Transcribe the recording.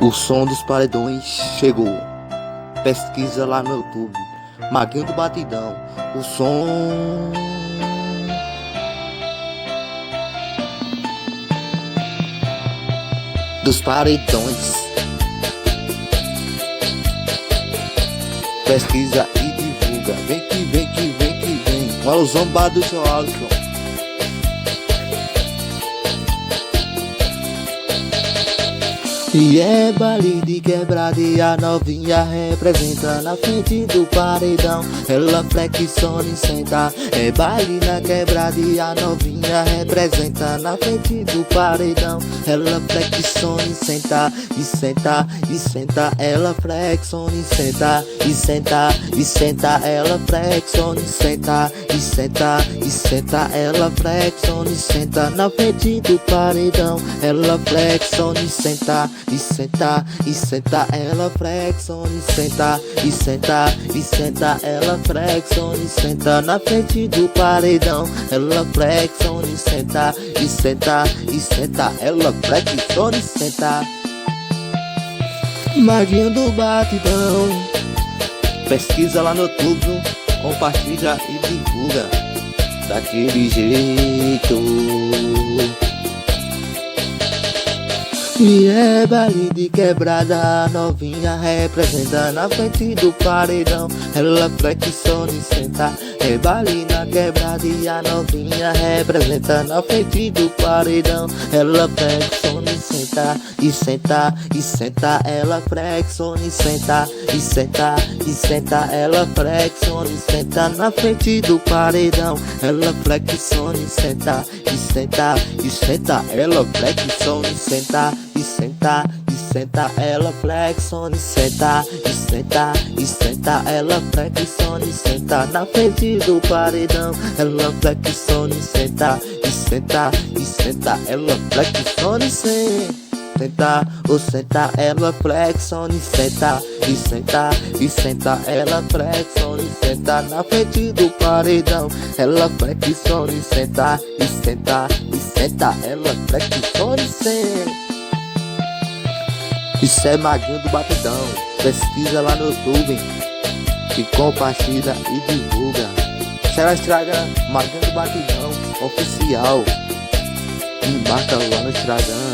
O som dos paredões chegou. Pesquisa lá no YouTube. Maguinho do Batidão. O som dos paredões. Pesquisa e divulga. Vem que vem que vem que vem. Olha o zombado do seu Alisson. E é baile de quebrada e a novinha representa na frente do paredão. Ela flexiona e senta. É baile na quebrada e a novinha representa na frente do paredão. Ela flexiona e senta, e senta, e senta. Ela flexiona e senta, e senta, e senta. Ela flexiona e senta, e senta, e senta. Ela flexiona e senta na frente do paredão. Ela flexiona e senta. E senta, e senta, ela flexiona e senta, e senta, e senta, ela flexiona e senta na frente do paredão. Ela flexiona e senta, e senta, e senta, ela flexiona e senta. Maguinho do Batidão. Pesquisa lá no YouTube, compartilha e divulga daquele jeito. E é baile de quebrada, a novinha representa na frente do paredão. Ela flexiona e senta. É baile na quebrada e a novinha representa na frente do paredão. Ela flexiona e senta, e senta, e senta. Ela flexiona e senta, e senta, e senta. Ela flexiona e senta na frente do paredão. Ela flexiona e senta, e senta, e senta. Ela flexiona e senta. E senta, e senta, ela flexiona e senta, e senta, e senta, ela flexiona e senta na frente do paredão. Ela flexiona e senta, e senta, e senta, ela flexiona e senta, ou senta, ela flexiona e senta, e senta, e senta, ela flexiona e senta na frente do paredão. Ela flexiona e senta, e senta, e senta, ela flexiona e senta. Isso é Maguinho do Batidão. Pesquisa lá no YouTube e compartilha e divulga. Será estraga Maguinho do Batidão oficial. E marca lá no Instagram.